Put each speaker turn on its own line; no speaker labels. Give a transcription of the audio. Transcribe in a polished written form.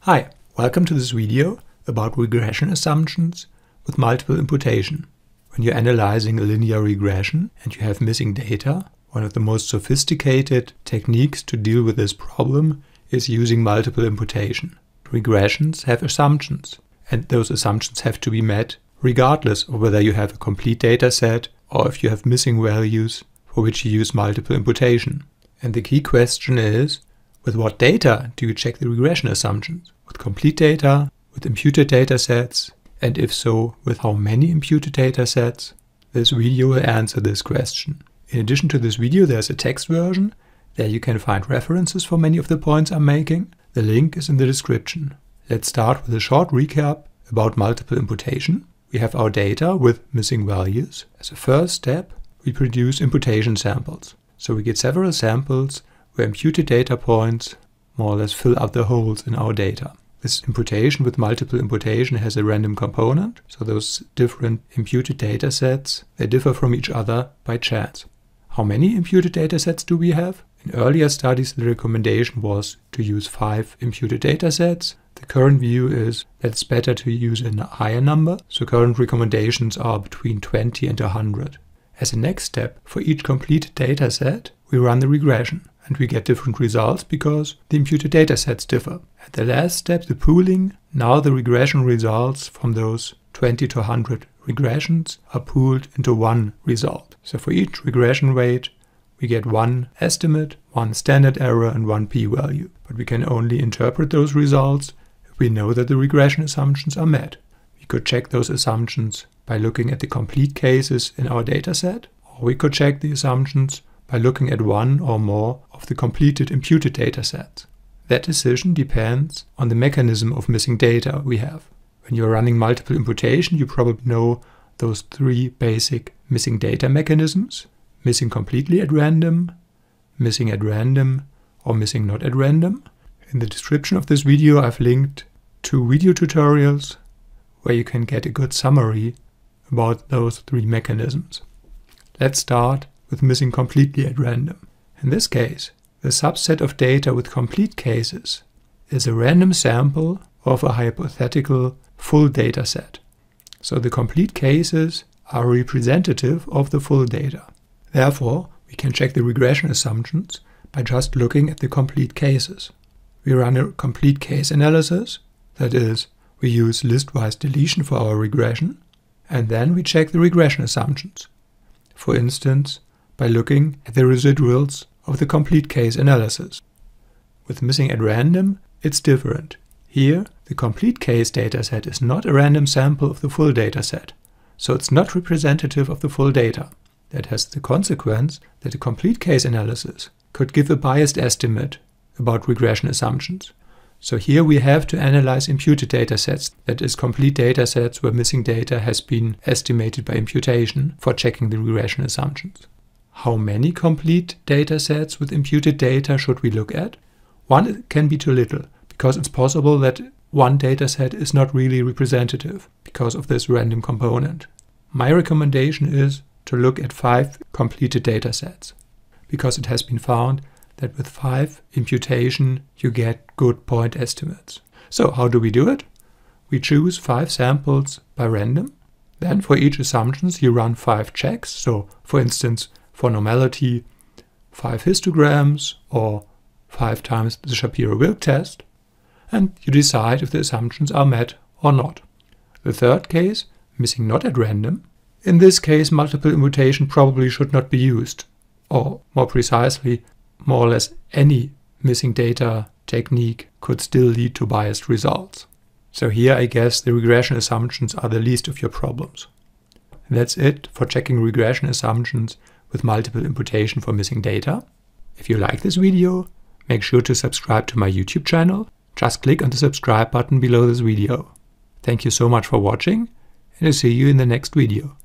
Hi, welcome to this video about regression assumptions with multiple imputation. When you're analyzing a linear regression and you have missing data, one of the most sophisticated techniques to deal with this problem is using multiple imputation. Regressions have assumptions, and those assumptions have to be met regardless of whether you have a complete data set or if you have missing values for which you use multiple imputation. And the key question is, with what data do you check the regression assumptions? With complete data, with imputed data sets, and if so, with how many imputed data sets? This video will answer this question. In addition to this video, there's a text version. There you can find references for many of the points I'm making. The link is in the description. Let's start with a short recap about multiple imputation. We have our data with missing values. As a first step, we produce imputation samples. So we get several samples where imputed data points more or less fill out the holes in our data. This imputation with multiple imputation has a random component, so those different imputed data sets, they differ from each other by chance. How many imputed data sets do we have? In earlier studies, the recommendation was to use 5 imputed data sets. The current view is that it's better to use a higher number, so current recommendations are between 20 and 100. As a next step, for each completed data set, we run the regression. And we get different results because the imputed data sets differ. At the last step, the pooling, now the regression results from those 20 to 100 regressions are pooled into one result. So for each regression weight, we get one estimate, one standard error, and one p-value. But we can only interpret those results if we know that the regression assumptions are met. We could check those assumptions by looking at the complete cases in our dataset, or we could check the assumptions by looking at one or more of the completed imputed data sets. That decision depends on the mechanism of missing data we have. When you're running multiple imputation, you probably know those 3 basic missing data mechanisms: missing completely at random, missing at random, or missing not at random. In the description of this video, I've linked 2 video tutorials where you can get a good summary about those 3 mechanisms. Let's start with missing completely at random. In this case, the subset of data with complete cases is a random sample of a hypothetical full data set. So the complete cases are representative of the full data. Therefore, we can check the regression assumptions by just looking at the complete cases. We run a complete case analysis, that is, we use listwise deletion for our regression, and then we check the regression assumptions. For instance, by looking at the residuals of the complete case analysis. With missing at random, it's different. Here, the complete case dataset is not a random sample of the full dataset, so it's not representative of the full data. That has the consequence that the complete case analysis could give a biased estimate about regression assumptions. So here we have to analyze imputed datasets, that is, complete datasets where missing data has been estimated by imputation for checking the regression assumptions. How many complete datasets with imputed data should we look at? One can be too little, because it's possible that one dataset is not really representative because of this random component. My recommendation is to look at 5 completed datasets, because it has been found that with 5 imputation you get good point estimates. So how do we do it? We choose 5 samples by random. Then for each assumption you run 5 checks. So for instance, for normality, 5 histograms or 5 times the Shapiro-Wilk test, and you decide if the assumptions are met or not. The third case, missing not at random. In this case, multiple imputation probably should not be used, or more precisely, more or less any missing data technique could still lead to biased results. So here I guess the regression assumptions are the least of your problems. And that's it for checking regression assumptions with multiple imputation for missing data. If you like this video, make sure to subscribe to my YouTube channel. Just click on the subscribe button below this video. Thank you so much for watching, and I'll see you in the next video.